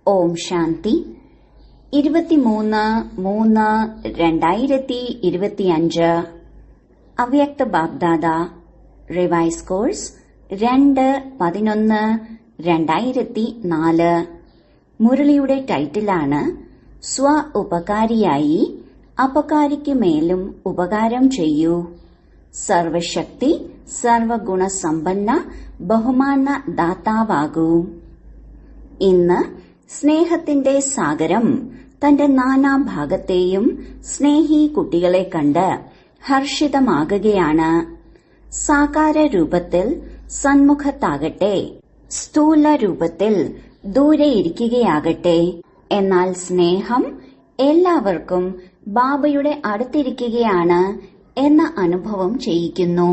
ഓം ശാന്തി 23/3/2025 അവ്യക്ത BapDada revise course 2/11/2004. മുരളിയുടെ ടൈറ്റിലാണ് സ്വ ഉപകാരിയായി അപകാരിക്ക് മേലും ഉപകാരം ചെയ്യൂ. സർവശക്തി സർവഗുണസമ്പന്ന ബഹുമാന ദാതാവാകൂ. ഇന്ന് സ്നേഹത്തിന്റെ സാഗരം തന്റെ നാനാഭാഗത്തെയും സ്നേഹി കുട്ടികളെ കണ്ട് ഹർഷിതമാകുകയാണ്. സാകാര രൂപത്തിൽ സന്മുഖത്താകട്ടെ, സ്ഥൂല രൂപത്തിൽ ദൂരെയിരിക്കുകയാകട്ടെ, എന്നാൽ സ്നേഹം എല്ലാവർക്കും ബാബയുടെ അടുത്തിരിക്കുകയാണ് എന്ന അനുഭവം ചെയ്യിക്കുന്നു.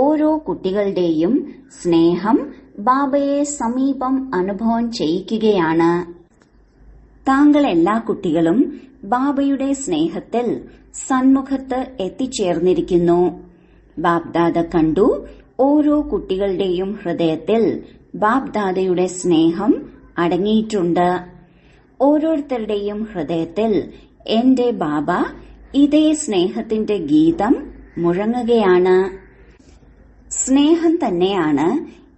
ഓരോ കുട്ടികളുടെയും സ്നേഹം ബാബയെ സമീപം അനുഭവം ചെയ്യിക്കുകയാണ്. താങ്കൾ എല്ലാ കുട്ടികളും ബാബയുടെ സ്നേഹത്തിൽ സന്മുഖത്ത് എത്തിച്ചേർന്നിരിക്കുന്നു. ബാബ്ദാദ കണ്ടു, ഓരോ കുട്ടികളുടെയും ഹൃദയത്തിൽ ബാബ്ദാദയുടെ സ്നേഹം അടങ്ങിയിട്ടുണ്ട്. ഓരോരുത്തരുടെയും ഹൃദയത്തിൽ എന്റെ ബാബ ഇതേ സ്നേഹത്തിന്റെ ഗീതം മുഴങ്ങുകയാണ്. സ്നേഹം തന്നെയാണ്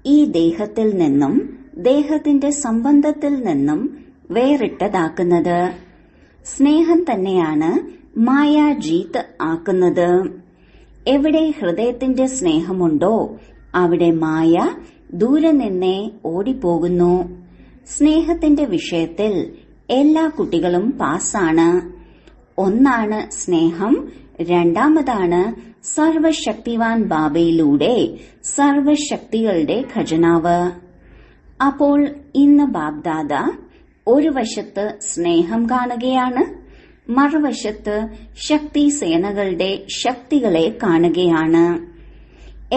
ഈ ദേഹത്തിൽ നിന്നും ദേഹത്തിന്റെ സംബന്ധത്തിൽ നിന്നും വേറിട്ടതാക്കുന്നത്. സ്നേഹം തന്നെയാണ് മായാജീത്ത് ആക്കുന്നത്. എവിടെ ഹൃദയത്തിന്റെ സ്നേഹമുണ്ടോ അവിടെ മായ ദൂരെ നിന്നേ ഓടിപ്പോകുന്നു. സ്നേഹത്തിന്റെ വിഷയത്തിൽ എല്ലാ കുട്ടികളും പാസ്സാണ്. ഒന്നാണ് സ്നേഹം, രണ്ടാമതാണ് സർവശക്തിവാൻ ബാബയിലൂടെ സർവശക്തികളുടെ ഖജനാവ്. അപ്പോൾ ഇന്ന് ബാബ്ദാദ ഒരു വശത്ത് സ്നേഹം കാണുകയാണ്, മറുവശത്ത് ശക്തി സേനകളുടെ ശക്തികളെ കാണുകയാണ്.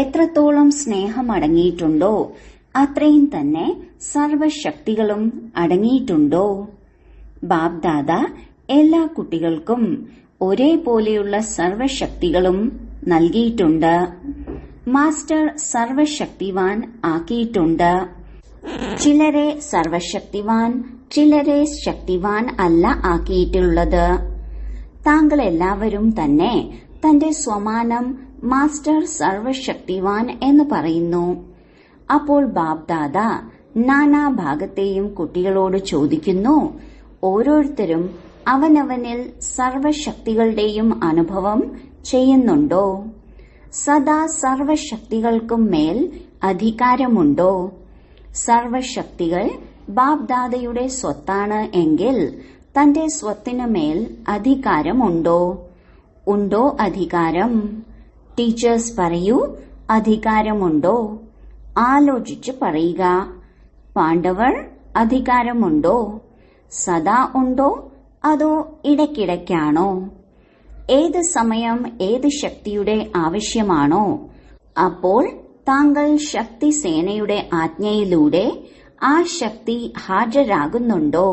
എത്രത്തോളം സ്നേഹം അടങ്ങിയിട്ടുണ്ടോ അത്രയും തന്നെ സർവശക്തികളും അടങ്ങിയിട്ടുണ്ടോ? ബാബ്ദാദ എല്ലാ കുട്ടികൾക്കും ഒരേപോലെയുള്ള സർവശക്തികളും നൽകിയിട്ടുണ്ട്. മാസ്റ്റർ സർവശക്തിവാൻ ആക്കിയിട്ടുണ്ട്. ചിലരെ സർവശക്തിവാൻ, ചിലരെ ശക്തിവാൻ അല്ല ആക്കിയിട്ടുള്ളത്. താങ്കൾ എല്ലാവരും തന്നെ തന്റെ സ്വമാനം മാസ്റ്റർ സർവശക്തിവാൻ എന്ന് പറയുന്നു. അപ്പോൾ ബാബ്ദാദ നാനാഭാഗത്തെയും കുട്ടികളോട് ചോദിക്കുന്നു, ഓരോരുത്തരും അവനവനിൽ സർവശക്തികളുടെയും അനുഭവം ചെയ്യുന്നുണ്ടോ? സദാ സർവശക്തികൾക്കും മേൽ അധികാരമുണ്ടോ? സർവശക്തികൾ ബാബ്ദാദയുടെ സ്വത്താണ് എങ്കിൽ തന്റെ സ്വത്തിനു മേൽ അധികാരമുണ്ടോ? ഉണ്ടോ അധികാരം? ടീച്ചേഴ്സ് പറയൂ, അധികാരമുണ്ടോ? ആലോചിച്ച് പറയുക. പാണ്ഡവർ അധികാരമുണ്ടോ? സദാ ഉണ്ടോ അതോ ഇടയ്ക്കിടയ്ക്കാണോ? ഏത് സമയം ഏത് ശക്തിയുടെ ആവശ്യമാണോ അപ്പോൾ താങ്കൾ ശക്തി സേനയുടെ ആജ്ഞയിലൂടെ ആ ശക്തി ഹാജരാകുന്നുണ്ടോ?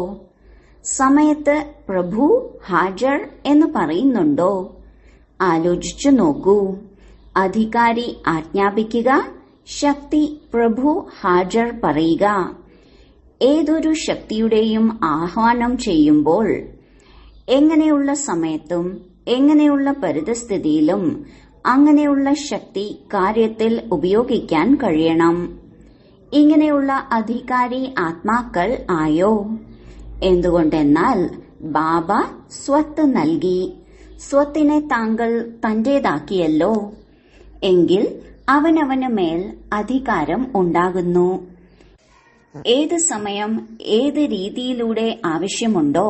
സമയത്ത് പ്രഭു ഹാജർ എന്ന് പറയുന്നുണ്ടോ? ആലോചിച്ചു നോക്കൂ. അധികാരി ആജ്ഞാപിക്കുക, ശക്തി പ്രഭു ഹാജർ പറയുക. ഏതൊരു ശക്തിയുടെയും ആഹ്വാനം ചെയ്യുമ്പോൾ എങ്ങനെയുള്ള സമയത്തും എങ്ങനെയുള്ള പരിതസ്ഥിതിയിലും അങ്ങനെയുള്ള ശക്തി കാര്യത്തിൽ ഉപയോഗിക്കാൻ കഴിയണം. ഇങ്ങനെയുള്ള അധികാരി ആത്മാക്കൾ ആയോ? എന്തുകൊണ്ടെന്നാൽ ബാബ സ്വത്ത് നൽകി. സ്വത്തിനെ താങ്കൾ തന്റേതാക്കിയല്ലോ. എങ്കിൽ അവനവന് മേൽ അധികാരം ഉണ്ടാകുന്നു. ഏത് സമയം ഏത് രീതിയിലൂടെ ആവശ്യമുണ്ടോ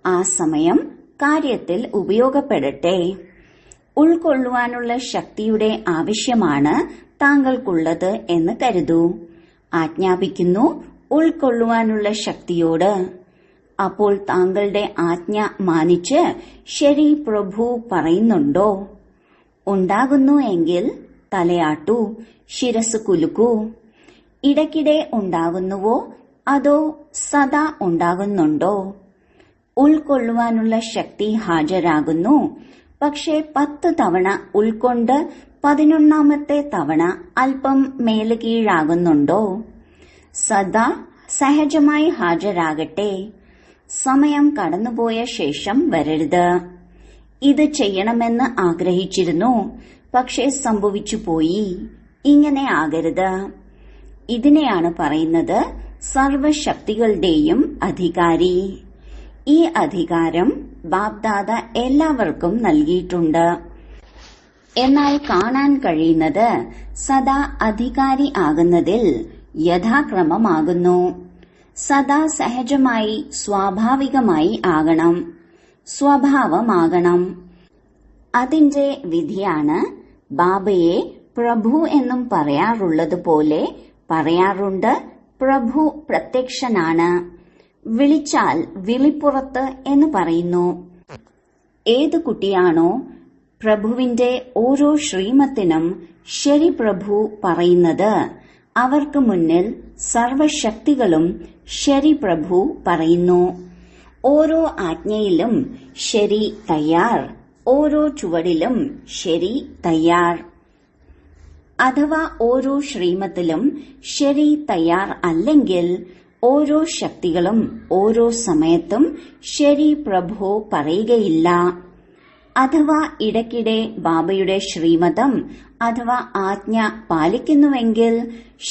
ആ സമയം കാര്യത്തിൽ ഉപയോഗപ്പെടട്ടെ. ഉൾക്കൊള്ളുവാനുള്ള ശക്തിയുടെ ആവശ്യമാണ് താങ്കൾക്കുള്ളത് എന്ന് കരുതൂ. ആജ്ഞാപിക്കുന്നു ഉൾക്കൊള്ളുവാനുള്ള ശക്തിയോട്. അപ്പോൾ താങ്കളുടെ ആജ്ഞ മാനിച്ച് ശരി പ്രഭു പറയുന്നുണ്ടോ? ഉണ്ടാകുന്നു എങ്കിൽ തലയാട്ടു, ശിരസ് കുലുക്കൂ. ഇടയ്ക്കിടെ ഉണ്ടാകുന്നുവോ അതോ സദാ ഉണ്ടാകുന്നുണ്ടോ? ഉൾക്കൊള്ളുവാനുള്ള ശക്തി ഹാജരാകുന്നു. പക്ഷേ 10 തവണ ഉൾക്കൊണ്ട് 11ാമത്തെ തവണ അല്പം മേലുകീഴാകുന്നുണ്ടോ? സദാ സഹജമായി ഹാജരാകട്ടെ. സമയം കടന്നുപോയ ശേഷം വരരുത്. ഇത് ചെയ്യണമെന്ന് ആഗ്രഹിച്ചിരുന്നു, പക്ഷേ സംഭവിച്ചു പോയി. ഇങ്ങനെ ആകരുത്. ഇതിനെയാണ് പറയുന്നത് സർവശക്തികളുടെയും അധികാരി. ഈ അധികാരം ബാപ്ദാദ എല്ലാവർക്കും നൽകിയിട്ടുണ്ട്. എന്നാൽ കാണാൻ കഴിയുന്നത് സദാ അധികാരി ആകുന്നതിൽ യഥാക്രമമാകുന്നു. സദാ സഹജമായി സ്വാഭാവികമായി ആകണം, സ്വഭാവമാകണം. അതിന്റെ വിധിയാണ് ബാബയെ പ്രഭു എന്നും പറയാറുള്ളതുപോലെ പറയാറുണ്ട്. പ്രഭു പ്രത്യക്ഷനാണ്. വിളിച്ചാൽ വിളിപ്പുറത്ത് എന്ന് പറയുന്നു. ഏത് കുട്ടിയാണോ പ്രഭുവിന്റെ ഓരോ ശ്രീമത്തിനും ശരി പ്രഭു പറയുന്നത്, അവർക്ക് മുന്നിൽ സർവശക്തികളും ശരി പ്രഭു പറയുന്നു. ഓരോ ആജ്ഞയിലും ശരി തയ്യാർ, ഓരോ ചുവടിലും ശരി തയ്യാർ. അഥവാ ഓരോ ശ്രീമത്തിലും ശരി തയ്യാർ അല്ലെങ്കിൽ ഓരോ ശക്തികളും ഓരോ സമയത്തും ശരി പ്രഭു പറയുകയില്ല. അഥവാ ഇടയ്ക്കിടെ ബാബയുടെ ശ്രീമതം അഥവാ ആജ്ഞ പാലിക്കുന്നുവെങ്കിൽ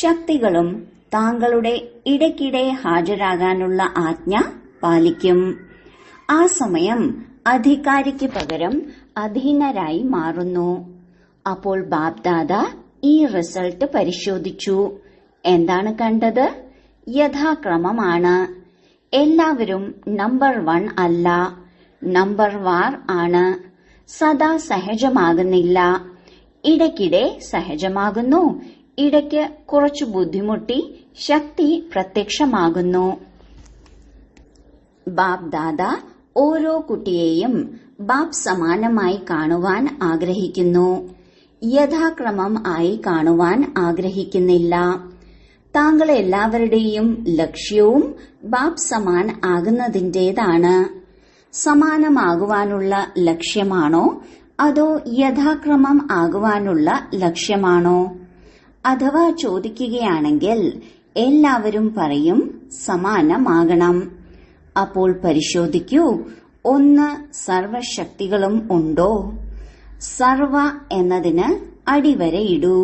ശക്തികളും താങ്കളുടെ ഇടയ്ക്കിടെ ഹാജരാകാനുള്ള ആജ്ഞ പാലിക്കും. ആ സമയം അധികാരിക്ക് പകരം അധീനരായി മാറുന്നു. അപ്പോൾ ബാപ്ദാദ ഈ റിസൾട്ട് പരിശോധിച്ചു. എന്താണ് കണ്ടത്? യഥാക്രമമാണ്. എല്ലാവരും നമ്പർ 1 അല്ല, നമ്പർ വാർ ആണ്. സദാ സഹജമാകുന്നില്ല. ഇടയ്ക്കിടെ സഹജമാകുന്നു, ഇടയ്ക്ക് കുറച്ചു ബുദ്ധിമുട്ടി ശക്തി പ്രത്യക്ഷമാകുന്നു. ബാപ്ദാദ ഓരോ കുട്ടിയെയും ബാപ്പ് സമാനമായി കാണുവാൻ ആഗ്രഹിക്കുന്നു. യഥാക്രമം ആയി കാണുവാൻ ആഗ്രഹിക്കുന്നില്ല. താങ്കൾ എല്ലാവരുടെയും ലക്ഷ്യവും ബാപ്പ് സമാൻ ആകുന്നതിന്റേതാണ്. സമാനമാകുവാനുള്ള ലക്ഷ്യമാണോ അതോ യഥാക്രമം ആകുവാനുള്ള ലക്ഷ്യമാണോ? അഥവാ ചോദിക്കുകയാണെങ്കിൽ എല്ലാവരും പറയും സമാനമാകണം. അപ്പോൾ പരിശോധിക്കൂ, ഒന്ന് സർവശക്തികളും ഉണ്ടോ? സർവ എന്നതിന് അടിവരയിടൂ.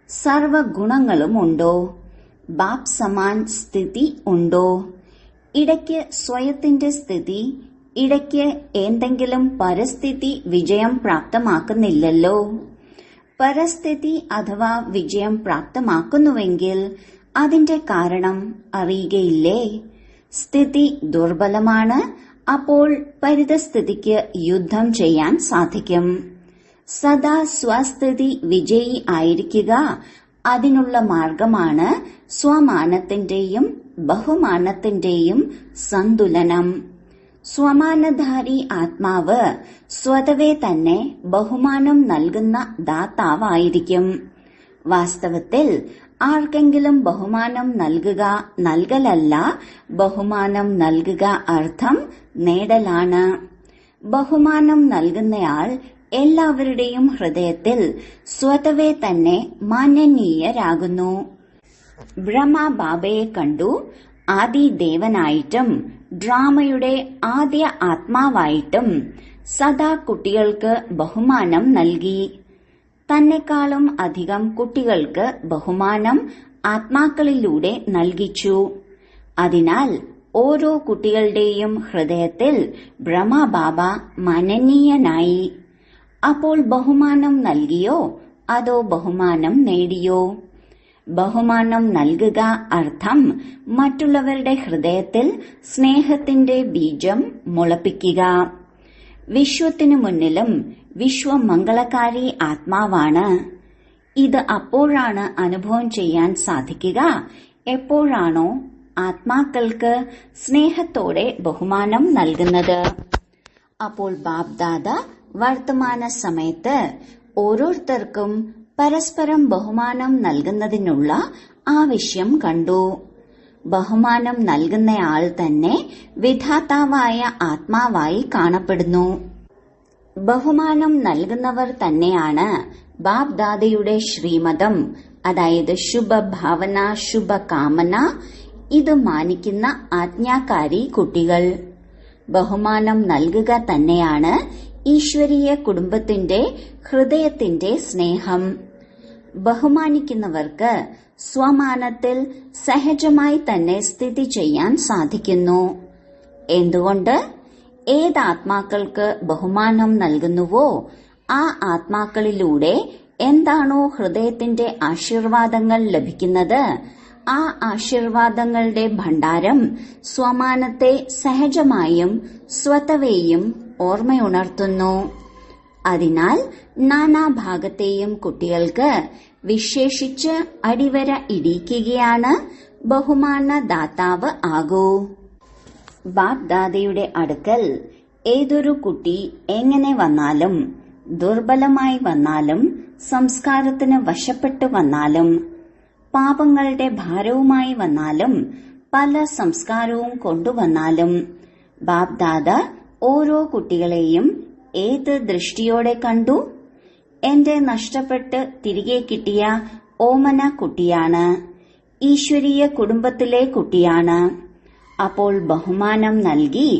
സർവഗുണങ്ങളും ഉണ്ടോ? ബാപ്പ് സമാൻ സ്ഥിതി ഉണ്ടോ? ഇടയ്ക്ക് സ്വയത്തിന്റെ സ്ഥിതി, ഇടയ്ക്ക് എന്തെങ്കിലും പരിസ്ഥിതി വിജയം പ്രാപ്തമാക്കുന്നില്ലല്ലോ. പരസ്ഥിതി അഥവാ വിജയം പ്രാപ്തമാക്കുന്നുവെങ്കിൽ അതിന്റെ കാരണം അറിയുകയില്ലേ? സ്ഥിതി ദുർബലമാണ്. അപ്പോൾ പരിതസ്ഥിതിക്ക് യുദ്ധം ചെയ്യാൻ സാധിക്കും. സദാ സ്വസ്ഥിതി വിജയി ആയിരിക്കുക. അതിനുള്ള മാർഗമാണ് സ്വമാനത്തിന്റെയും ബഹുമാനത്തിന്റെയും സന്തുലനം. സ്വമാനധാരി ആത്മാവ് സ്വതവേ തന്നെ ബഹുമാനം നൽകുന്ന ദാതാവായിരിക്കും. വാസ്തവത്തിൽ ആർക്കെങ്കിലും ബഹുമാനം നൽകുക നൽകലല്ല, ബഹുമാനം നൽകുക അർത്ഥം നേടലാണ്. ബഹുമാനം നൽകുന്നയാൾ എല്ലാവരുടെയും ഹൃദയത്തിൽ സ്വതവേ തന്നെ മാന്യനീയരാകുന്നു. ബ്രഹ്മ ബാബയെ കണ്ടു ആദിദേവനായിട്ടും ഡ്രാമയുടെ ആദ്യ ആത്മാവായിട്ടും സദാ കുട്ടികൾക്ക് ബഹുമാനം നൽകി. തന്നെക്കാളും അധികം കുട്ടികൾക്ക് ബഹുമാനം ആത്മാക്കളിലൂടെ നൽകിച്ചു. അതിനാൽ ഓരോ കുട്ടികളുടെയും ഹൃദയത്തിൽ ബ്രഹ്മബാബ മാനനീയനായി. അപ്പോൾ ബഹുമാനം നൽകിയോ അതോ ബഹുമാനം നേടിയോ? ബഹുമാനം നൽകുക അർത്ഥം മറ്റുള്ളവരുടെ ഹൃദയത്തിൽ സ്നേഹത്തിന്റെ ബീജം മുളപ്പിക്കുക. വിശ്വത്തിനു മുന്നിലും വിശ്വമംഗളകാരി ആത്മാവാണ്. ഇത് അപ്പോഴാണ് അനുഭവം ചെയ്യാൻ സാധിക്കുക എപ്പോഴാണോ ആത്മാക്കൾക്ക് സ്നേഹത്തോടെ ബഹുമാനം നൽകുന്നത്. അപ്പോൾ ബാപ്ദാദ വർത്തമാന സമയത്ത് ഓരോരുത്തർക്കും പരസ്പരം ബഹുമാനം നൽകുന്നതിനുള്ള ആവശ്യം കണ്ടു. ബഹുമാനം നൽകുന്നയാൾ തന്നെ വിധാതാവായ ആത്മാവായി കാണപ്പെടുന്നു. ബഹുമാനം നൽകുന്നവർ തന്നെയാണ് ബാപ്ദാദയുടെ ശ്രീമതം, അതായത് ശുഭഭാവന ശുഭകാമന ഇത് മാനിക്കുന്ന ആജ്ഞാകാരി കുട്ടികൾ. ബഹുമാനം നൽകുക തന്നെയാണ് ഈശ്വരീയ കുടുംബത്തിന്റെ ഹൃദയത്തിന്റെ സ്നേഹം. ബഹുമാനിക്കുന്നവർക്ക് സ്വമാനത്തിൽ സഹജമായി തന്നെ സ്ഥിതി ചെയ്യാൻ സാധിക്കുന്നു. എന്തുകൊണ്ട്? ഏതാത്മാക്കൾക്ക് ബഹുമാനം നൽകുന്നുവോ ആ ആത്മാക്കളിലൂടെ എന്താണോ ഹൃദയത്തിന്റെ ആശീർവാദങ്ങൾ ലഭിക്കുന്നത്, ആ ആശീർവാദങ്ങളുടെ ഭണ്ഡാരം സ്വമാനത്തെ സഹജമായും സ്വതവേയും ഓർമ്മയുണർത്തുന്നു. അതിനാൽ നാനാഭാഗത്തെയും കുട്ടികൾക്ക് വിശേഷിച്ച് അടിവര ഇടിക്കുകയാണ് ബഹുമാനദാതാവ് ആകൂ. ബാപ് ദാദയുടെ അടുക്കൽ ഏതൊരു കുട്ടി എങ്ങനെ വന്നാലും, ദുർബലമായി വന്നാലും, സംസ്കാരത്തിന് വശപ്പെട്ടു വന്നാലും, പാപങ്ങളുടെ ഭാരവുമായി വന്നാലും, പല സംസ്കാരവും കൊണ്ടുവന്നാലും, ബാപ് ദാദ ഓരോ കുട്ടികളെയും ഏത് ദൃഷ്ടിയോടെ കണ്ടു? എന്റെ നഷ്ടപ്പെട്ട് തിരികെ കിട്ടിയ ഓമന കുട്ടിയാണ്, ഈശ്വരീയ കുടുംബത്തിലെ കുട്ടിയാണ്. അപ്പോൾ ബഹുമാനം നൽകി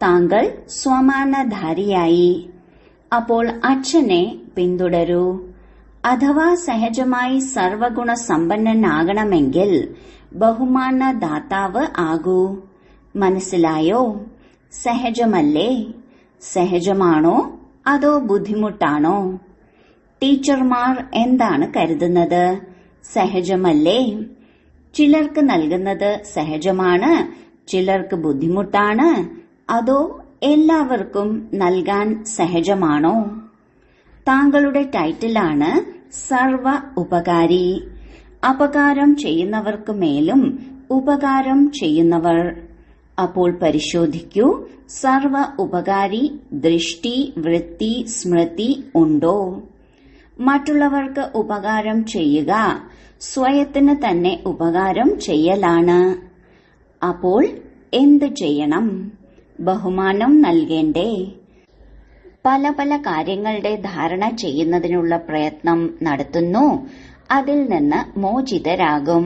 താങ്കൾ സ്വമാനധാരിയായി. അപ്പോൾ അച്ഛനെ പിന്തുടരൂ. അഥവാ സഹജമായി സർവഗുണ സമ്പന്നനാകണമെങ്കിൽ ബഹുമാനദാതാവ് ആകൂ. മനസ്സിലായോ? സഹജമല്ലേ? സഹജമാണോ അതോ ബുദ്ധിമുട്ടാണോ? ടീച്ചർമാർ എന്താണ് കരുതുന്നത്? സഹജമല്ലേ? ചിലർക്ക് നൽകുന്നത് സഹജമാണ്, ചിലർക്ക് ബുദ്ധിമുട്ടാണ്. അതോ എല്ലാവർക്കും നൽകാൻ സഹജമാണോ? താങ്കളുടെ ടൈറ്റിലാണ് സർവ ഉപകാരി. അപകാരം ചെയ്യുന്നവർക്ക് മേലും ഉപകാരം ചെയ്യുന്നവർ. അപ്പോൾ പരിശോധിക്കൂ, സർവ ഉപകാരി ദൃഷ്ടി, വൃത്തി, സ്മൃതി ഉണ്ടോ? മറ്റുള്ളവർക്ക് ഉപകാരം ചെയ്യുക സ്വയത്തിന് തന്നെ ഉപകാരം ചെയ്യലാണ്. അപ്പോൾ എന്ത് ചെയ്യണം? ബഹുമാനം നൽകേണ്ടേ? പല പല കാര്യങ്ങളുടെ ധാരണ ചെയ്യുന്നതിനുള്ള പ്രയത്നം നടത്തുന്നു. അതിൽ നിന്ന് മോചിതരാകും.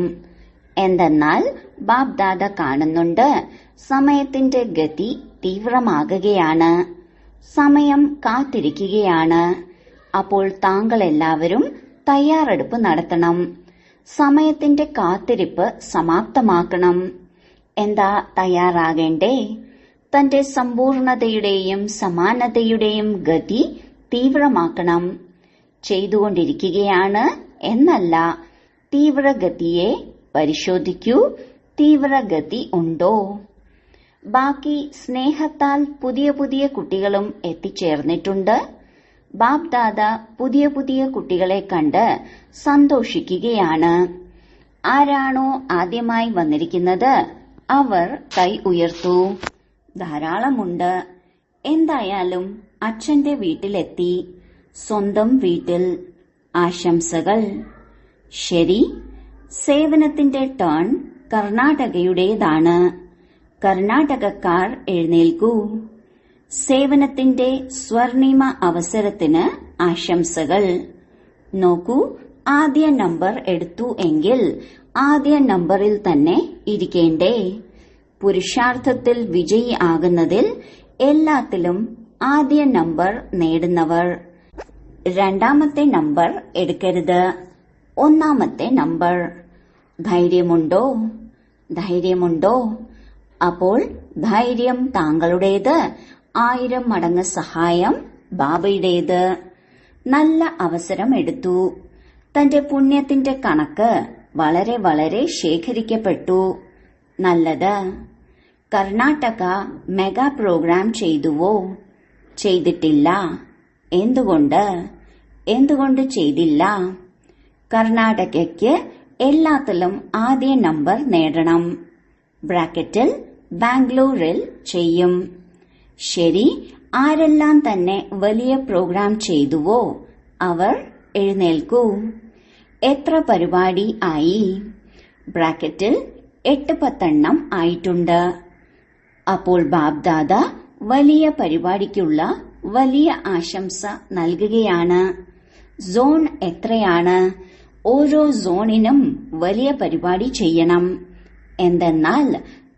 എന്തെന്നാൽ ബാപ് ദാദ കാണുന്നുണ്ട്, സമയത്തിന്റെ ഗതി തീവ്രമാകുകയാണ്. സമയം കാത്തിരിക്കുകയാണ്. അപ്പോൾ താങ്കൾ എല്ലാവരും തയ്യാറെടുപ്പ് നടത്തണം. സമയത്തിന്റെ കാത്തിരിപ്പ് സമാപ്തമാക്കണം. എന്താ തയ്യാറാകേണ്ടേ? തന്റെ സമ്പൂർണതയുടെയും സമാനതയുടെയും ഗതി തീവ്രമാക്കണം. ചെയ്തുകൊണ്ടിരിക്കുകയാണ് എന്നല്ല, തീവ്രഗതിയെ പരിശോധിക്കൂ. തീവ്രഗതി ഉണ്ടോ? ബാക്കി സ്നേഹത്താൽ പുതിയ പുതിയ കുട്ടികളും എത്തിച്ചേർന്നിട്ടുണ്ട്. ബാപ് ദാദ പുതിയ പുതിയ കുട്ടികളെ കണ്ട് സന്തോഷിക്കുകയാണ്. ആരാണോ ആദ്യമായി വന്നിരിക്കുന്നത് അവർ കൈ ഉയർത്തൂ. ധാരാളമുണ്ട്. എന്തായാലും അച്ഛന്റെ വീട്ടിലെത്തി. സ്വന്തം വീട്ടിൽ. ആശംസകൾ. ശരി, സേവനത്തിന്റെ ടേൺ കർണാടകയുടേതാണ്. കർണാടകക്കാർ എഴുന്നേൽക്കൂ. സേവനത്തിന്റെ സ്വർണിമ അവസരത്തിന് ആശംസകൾ. നോക്കൂ, ആദ്യ നമ്പർ എടുത്തു എങ്കിൽ ആദ്യ നമ്പറിൽ തന്നെ ഇരിക്കേണ്ടേ? പുരുഷാർത്ഥത്തിൽ വിജയി ആകുന്നതിൽ എല്ലാത്തിലും ആദ്യ നമ്പർ നേടുന്നവർ. രണ്ടാമത്തെ നമ്പർ എടുക്കരുത്, ഒന്നാമത്തെ നമ്പർ. ധൈര്യമുണ്ടോ? ധൈര്യമുണ്ടോ? അപ്പോൾ ധൈര്യം താങ്കളുടേത്, 1000 മടങ്ങ് സഹായം ബാബയുടേത്. നല്ല അവസരം എടുത്തു. തന്റെ പുണ്യത്തിന്റെ കണക്ക് വളരെ വളരെ ശേഖരിക്കപ്പെട്ടു. നല്ലത്. കർണാടക മെഗാ പ്രോഗ്രാം ചെയ്തുവോ? ചെയ്തിട്ടില്ല. എന്തുകൊണ്ട്? എന്തുകൊണ്ട് ചെയ്തില്ല? കർണാടകയ്ക്ക് എല്ലാത്തിലും ആദ്യ നമ്പർ നേടണം. ബ്രാക്കറ്റിൽ ബാംഗ്ലൂരിൽ ചെയ്യും. ശരി, ആരെല്ലാം തന്നെ വലിയ പ്രോഗ്രാം ചെയ്തുവോ അവർ എഴുന്നേൽക്കൂ. എത്ര പരിപാടി ആയി? ബ്രാക്കറ്റിൽ 8-10 ആയിട്ടുണ്ട്. അപ്പോൾ ബാപ് ദാദ വലിയ പരിപാടിക്കുള്ള വലിയ ആശംസ നൽകുകയാണ്. സോൺ എത്രയാണ്? ഓരോ സോണിനും വലിയ പരിപാടി ചെയ്യണം. എന്തെന്നാൽ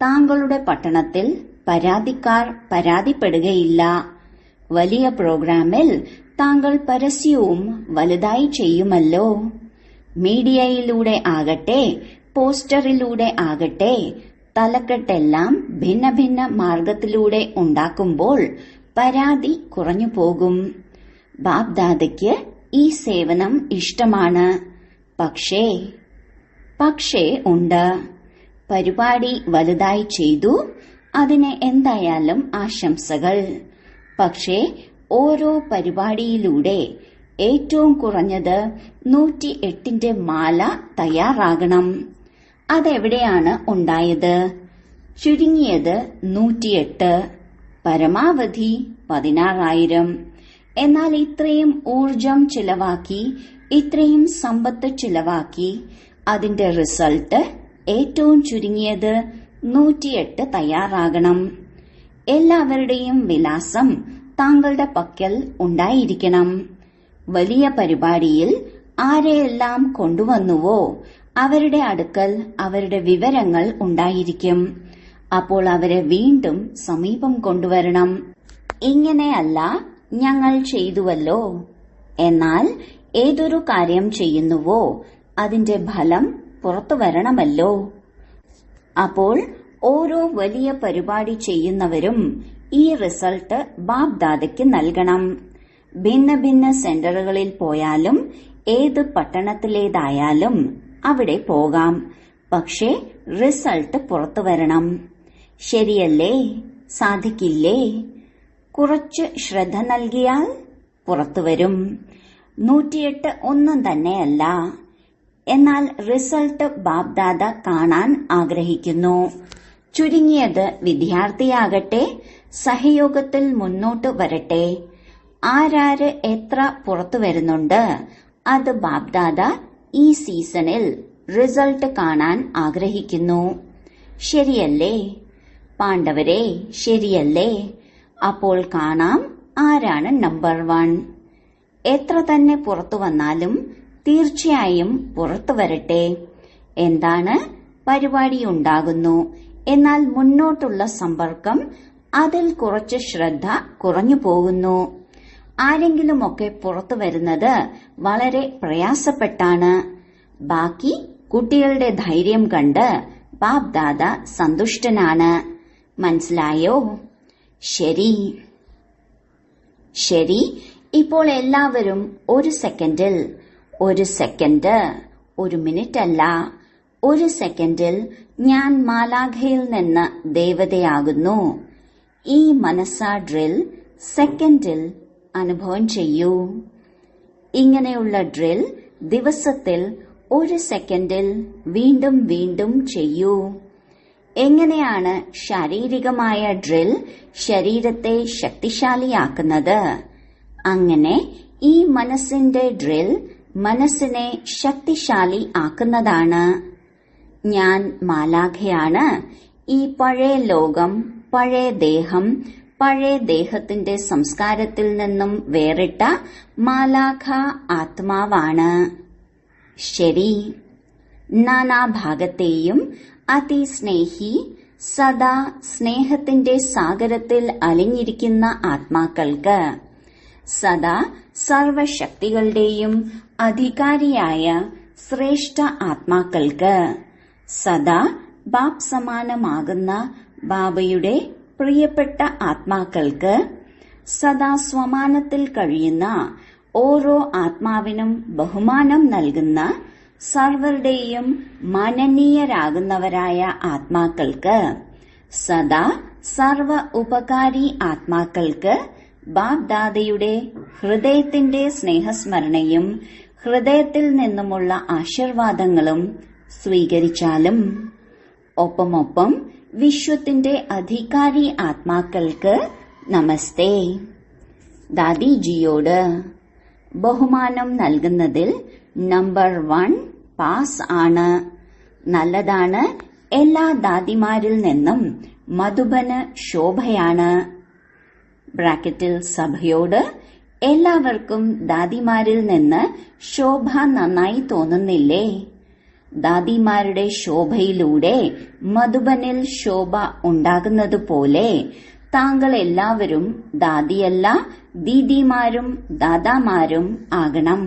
താങ്കളുടെ പട്ടണത്തിൽ പരാതിക്കാർ പരാതിപ്പെടുകയില്ല. വലിയ പ്രോഗ്രാമിൽ താങ്കൾ പരസ്യവും വലുതായി ചെയ്യുമല്ലോ. മീഡിയയിലൂടെ ആകട്ടെ, പോസ്റ്ററിലൂടെ ആകട്ടെ, തലക്കെട്ടെല്ലാം ഭിന്ന ഭിന്ന മാർഗത്തിലൂടെ ഉണ്ടാക്കുമ്പോൾ പരാതി കുറഞ്ഞു പോകും. ബാപ്ദാദയ്ക്ക് ഈ സേവനം ഇഷ്ടമാണ്. പക്ഷേ ഉണ്ട്. പരിപാടി വലുതായി ചെയ്തു, അതിന് എന്തായാലും ആശംസകൾ. പക്ഷേ ഓരോ പരിപാടിയിലൂടെ ഏറ്റവും കുറഞ്ഞത് 108ന്റെ മാല തയ്യാറാകണം. അതെവിടെയാണ് ഉണ്ടായത്? ചുരുങ്ങിയത് 108, പരമാവധി 16,000. എന്നാൽ ഇത്രയും ഊർജം ചിലവാക്കി, ഇത്രയും സമ്പത്ത് ചിലവാക്കി, അതിന്റെ റിസൾട്ട് ഏറ്റവും ചുരുങ്ങിയത് 108 തയ്യാറാകണം. എല്ലാവരുടെയും വിലാസം താങ്കളുടെ പക്കൽ ഉണ്ടായിരിക്കണം. വലിയ പരിപാടിയിൽ ആരെയെല്ലാം കൊണ്ടുവന്നുവോ അവരുടെ അടുക്കൽ അവരുടെ വിവരങ്ങൾ ഉണ്ടായിരിക്കും. അപ്പോൾ അവരെ വീണ്ടും സമീപം കൊണ്ടുവരണം. ഇങ്ങനെയല്ല ഞങ്ങൾ ചെയ്തുവല്ലോ. എന്നാൽ ഏതൊരു കാര്യം ചെയ്യുന്നുവോ അതിന്റെ ഫലം പുറത്തു വരണമല്ലോ. അപ്പോൾ ഓരോ വലിയ പരിപാടി ചെയ്യുന്നവരും ഈ റിസൾട്ട് ബാപ്ദാദയ്ക്ക് നൽകണം. ഭിന്ന ഭിന്ന സെന്ററുകളിൽ പോയാലും ഏത് പട്ടണത്തിലേതായാലും അവിടെ പോകാം. പക്ഷേ റിസൾട്ട് പുറത്തു വരണം. ശരിയല്ലേ? സാധിക്കില്ലേ? കുറച്ച് ശ്രദ്ധ നൽകിയാൽ പുറത്തുവരും. 108 ഒന്നും തന്നെയല്ല. എന്നാൽ റിസൾട്ട് ബാപ്ദാദ കാണാൻ ആഗ്രഹിക്കുന്നു. ചുരുങ്ങിയത് വിദ്യാർത്ഥിയാകട്ടെ, സഹയോഗത്തിൽ മുന്നോട്ട് വരട്ടെ. ആരാര് എത്ര പുറത്തു വരുന്നുണ്ട് അത് ബാപ്ദാദ ഈ സീസണിൽ റിസൾട്ട് കാണാൻ ആഗ്രഹിക്കുന്നു. ശരിയല്ലേ പാണ്ഡവരെ? ശരിയല്ലേ? അപ്പോൾ കാണാം ആരാണ് നമ്പർ 1. എത്ര തന്നെ പുറത്തു വന്നാലും തീർച്ചയായും പുറത്തു വരട്ടെ. എന്താണ്? പരിപാടി ഉണ്ടാകുന്നു, എന്നാൽ മുന്നോട്ടുള്ള സമ്പർക്കം, അതിൽ കുറച്ച് ശ്രദ്ധ കുറഞ്ഞു പോകുന്നു. ആരെങ്കിലുമൊക്കെ പുറത്തു വരുന്നത് വളരെ പ്രയാസപ്പെട്ടാണ്. ബാക്കി കുട്ടികളുടെ ധൈര്യം കണ്ട് ബാപ്ദാദ സന്തുഷ്ടനാണ്. മനസ്സിലായോ? ശരി. ഇപ്പോൾ എല്ലാവരും ഒരു സെക്കൻഡ്, ഒരു മിനിറ്റ് അല്ല, ഒരു സെക്കൻഡിൽ ഞാൻ മാലാഖയിൽ നിന്ന് ദേവതയാകുന്നു. ഈ മനസ്സാ ഡ്രിൽ സെക്കൻഡിൽ അനുഭവം ചെയ്യൂ. ഇങ്ങനെയുള്ള ഡ്രിൽ ദിവസത്തിൽ ഒരു സെക്കൻഡിൽ വീണ്ടും വീണ്ടും ചെയ്യൂ. എങ്ങനെയാണ് ശാരീരികമായ ഡ്രിൽ ശരീരത്തെ ശക്തിശാലിയാക്കുന്നത്? അങ്ങനെ ഈ മനസ്സിന്റെ ഡ്രിൽ മനസ്സിനെ ശക്തിശാലി ആക്കുന്നതാണ്. ഞാൻ മാലാഖയാണ്. ഈ പഴയ ലോകം, പഴയ ദേഹം, പഴയ ദേഹത്തിന്റെ സംസ്കാരത്തിൽ നിന്നും വേറിട്ട മാലാഖ ആത്മാവാണ്. ശരി. നാനാഭാഗത്തെയും അതിസ്നേഹി, സദാ സ്നേഹത്തിന്റെ സാഗരത്തിൽ അലിഞ്ഞിരിക്കുന്ന ആത്മാക്കൾക്ക്, സദാ സർവശക്തികളുടെയും അധികാരിയായ ശ്രേഷ്ഠ ആത്മാക്കൾക്ക്, സദാ ബാപ് സമാനമാകുന്ന ബാബയുടെ പ്രിയപ്പെട്ട ആത്മാക്കൾക്ക്, സദാ സ്വമാനത്തിൽ കഴിയുന്ന ഓരോ ആത്മാവിനും ബഹുമാനം നൽകുന്ന സർവരുടെയും മാനനീയരാകുന്നവരായ ആത്മാക്കൾക്ക്, സദാ സർവ ഉപകാരി ആത്മാക്കൾക്ക് ബാപ്ദാദയുടെ ഹൃദയത്തിന്റെ സ്നേഹസ്മരണയും ഹൃദയത്തിൽ നിന്നുമുള്ള ആശീർവാദങ്ങളും സ്വീകരിച്ചാലും, ഒപ്പമൊപ്പം വിശ്വത്തിന്റെ അധികാരി ആത്മാക്കൾക്ക് നമസ്തേ. ദാദിജിയോട് ബഹുമാനം നൽകുന്നതിൽ നമ്പർ 1 പാസ് ആണ്. നല്ലതാണ്. എല്ലാ ദാദിമാരിൽ നിന്നും മധുബന് ശോഭയാണ്. ബ്രാക്കറ്റിൽ സഭയോട് എല്ലാവർക്കും ദാദിമാരിൽ നിന്ന് ശോഭ നന്നായി തോന്നുന്നില്ലേ? ദാദിമാരുടെ ശോഭയിലൂടെ മധുബനിൽ ശോഭ ഉണ്ടാകുന്നതുപോലെ താങ്കൾ എല്ലാവരും ദാദിയല്ല ദീദിമാരും ദാദാമാരും ആകണം.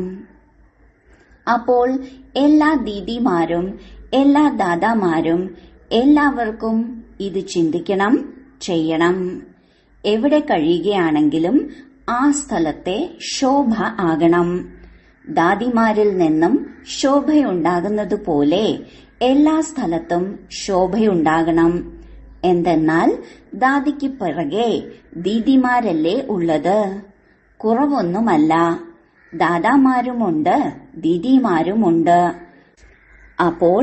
അപ്പോൾ എല്ലാ ദീദിമാരും എല്ലാ ദാദാമാരും എല്ലാവർക്കും ഇത് ചിന്തിക്കണം, ചെയ്യണം. എവിടെ കഴിയുകയാണെങ്കിലും ആ സ്ഥലത്തെ ശോഭ ആകണം. ദാദിമാരിൽ നിന്നും ശോഭയുണ്ടാകുന്നതുപോലെ എല്ലാ സ്ഥലത്തും ശോഭയുണ്ടാകണം. എന്തെന്നാൽ ദാദിക്ക് പിറകെ ദീദിമാരല്ലേ ഉള്ളത്, കുറവൊന്നുമല്ല. ദാദാമാരുമുണ്ട്, ദീദിമാരുമുണ്ട്. അപ്പോൾ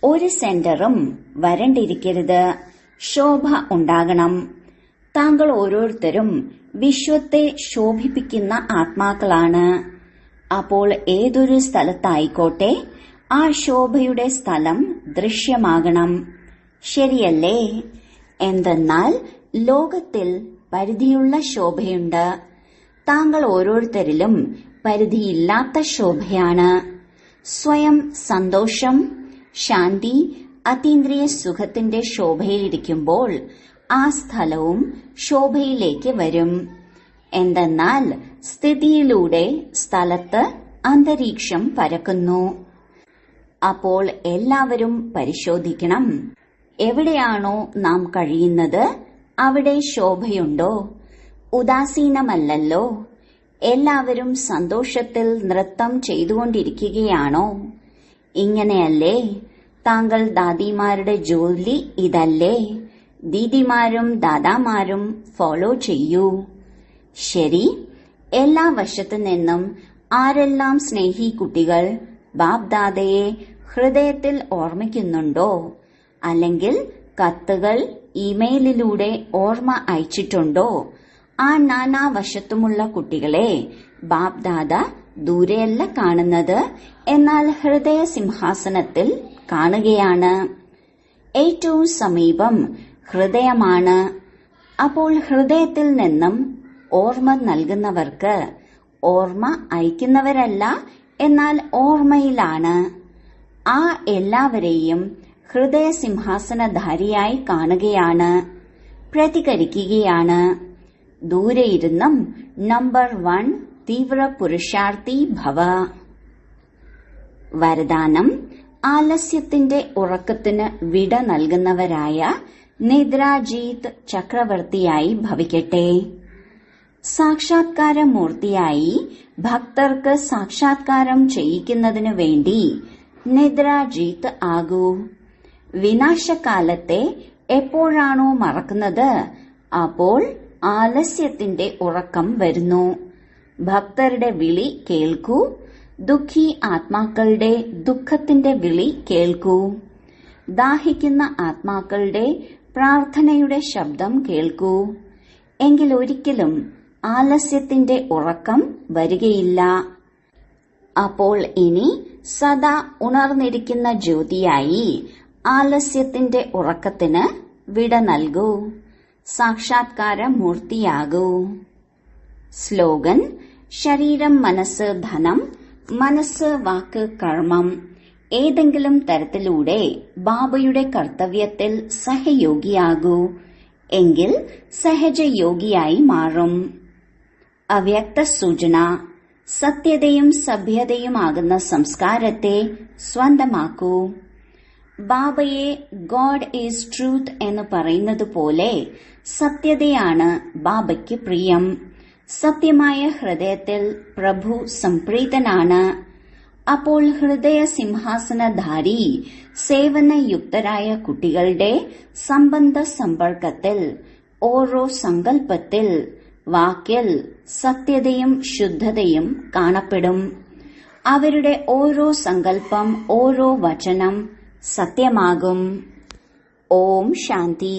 ഒരു സെന്ററും വരണ്ടിരിക്കരുത്, ശോഭ ഉണ്ടാകണം. താങ്കൾ ഓരോരുത്തരും വിശ്വത്തെ ശോഭിപ്പിക്കുന്ന ആത്മാക്കളാണ്. അപ്പോൾ ഏതൊരു സ്ഥലത്തായിക്കോട്ടെ ആ ശോഭയുടെ സ്ഥലം ദൃശ്യമാകണം. ശരിയല്ലേ? എന്തെന്നാൽ ലോകത്തിൽ പരിധിയുള്ള ശോഭയുണ്ട്. താങ്കൾ ഓരോരുത്തരിലും പരിധിയില്ലാത്ത ശോഭയാണ്. സ്വയം സന്തോഷം, ശാന്തി, അതീന്ദ്രിയ സുഖത്തിന്റെ ശോഭയിലിരിക്കുമ്പോൾ ആ സ്ഥലവും ശോഭയിലേക്ക് വരും. എന്തെന്നാൽ സ്ഥിതിയിലൂടെ സ്ഥലത്ത് അന്തരീക്ഷം പരക്കുന്നു. അപ്പോൾ എല്ലാവരും പരിശോധിക്കണം, എവിടെയാണോ നാം കഴിയുന്നത് അവിടെ ശോഭയുണ്ടോ? ഉദാസീനമല്ലല്ലോ. എല്ലാവരും സന്തോഷത്തിൽ നൃത്തം ചെയ്തുകൊണ്ടിരിക്കുകയാണോ? ഇങ്ങനെയല്ലേ? താങ്കൾ ദാദിമാരുടെ ജോലി ഇതല്ലേ? ദീദിമാരും ദാദാമാരും ഫോളോ ചെയ്യൂ. ശരി. എല്ലാ വശത്തു നിന്നും ആരെല്ലാം സ്നേഹി കുട്ടികൾ ബാപ്ദാദയെ ഹൃദയത്തിൽ ഓർമ്മിക്കുന്നുണ്ടോ? അല്ലെങ്കിൽ കത്തുകൾ ഇമെയിലിലൂടെ ഓർമ്മ അയച്ചിട്ടുണ്ടോ? ആ നാനാവശത്തുമുള്ള കുട്ടികളെ ബാപ്ദാദ ദൂരെയല്ല കാണുന്നത്, എന്നാൽ ഹൃദയ സിംഹാസനത്തിൽ കാണുകയാണ്. ഏറ്റവും സമീപം ഹൃദയമാണ്. അപ്പോൾ ഹൃദയത്തിൽ നിന്നും ഓർമ്മ നൽകുന്നവർക്ക് ഓർമ്മ അയക്കുന്നവരല്ല, എന്നാൽ ഓർമ്മയിലാണ്. ആ എല്ലാവരെയും ഹൃദയ സിംഹാസനധാരിയായി കാണുകയാണ്, പ്രതികരിക്കുകയാണ്. ദൂരെയിരുന്നും നമ്പർ 1 തീവ്ര പുരുഷാർത്ഥി ഭവ. വരദാനം: ആലസ്യത്തിന്റെ ഉറക്കത്തിന് വിട നൽകുന്നവരായ നിദ്രാജീത് ചക്രവർത്തിയായി ഭവിക്കട്ടെ. സാക്ഷാത്കാരമൂർത്തിയായി ഭക്തർക്ക് സാക്ഷാത്കാരം ചെയ്യിക്കുന്നതിനു വേണ്ടി നിദ്രാജീത് ആകൂ. വിനാശകാലത്തെ എപ്പോഴാണോ മറക്കുന്നത് അപ്പോൾ ആലസ്യത്തിന്റെ ഉറക്കം വരുന്നു. ഭക്തരുടെ വിളി കേൾക്കൂ. ദുഃഖി ആത്മാക്കളുടെ ദുഃഖത്തിന്റെ വിളി കേൾക്കൂ. ദാഹിക്കുന്ന ആത്മാക്കളുടെ പ്രാർത്ഥനയുടെ ശബ്ദം കേൾക്കൂ. എങ്കിൽ ഒരിക്കലും ആലസ്യത്തിന്റെ ഉറക്കം വരികയില്ല. അപ്പോൾ ഇനി സദാ ഉണർന്നിരിക്കുന്ന ജ്യോതിയായി ആലസ്യത്തിന്റെ ഉറക്കത്തിന് വിട നൽകൂ. സാക്ഷാത്കാര മൂർത്തിയാകൂ. സ്ലോഗൻ: ശരീരം, മനസ്സ്, ധനം, മനസ്സ്, വാക്ക്, കർമ്മം ഏതെങ്കിലും തരത്തിലൂടെ ബാബയുടെ കർത്തവ്യത്തിൽ സഹയോഗിയാകൂ. എങ്കിൽ സഹജയോഗിയായി മാറും. അവ്യക്ത സൂചന: സത്യതയും സഭ്യതയുമാകുന്ന സംസ്കാരത്തെ സ്വന്തമാക്കൂ. ബാബയെ ഗോഡ് ഈസ് ട്രൂത്ത് എന്ന് പറയുന്നത് പോലെ സത്യതയാണ് ബാബയ്ക്ക് പ്രിയം. സത്യമായ ഹൃദയത്തിൽ പ്രഭു സംപ്രീതനാണ്. അപ്പോൾ ഹൃദയ സിംഹാസനധാരി സേവനയുക്തരായ കുട്ടികളുടെ സംബന്ധ സമ്പർക്കത്തിൽ ഓരോ സങ്കല്പത്തിൽ വാക്കിൽ സത്യതയും ശുദ്ധതയും കാണപ്പെടും. അവരുടെ ഓരോ സങ്കല്പം, ഓരോ വചനം സത്യമാകും. ഓം ശാന്തി.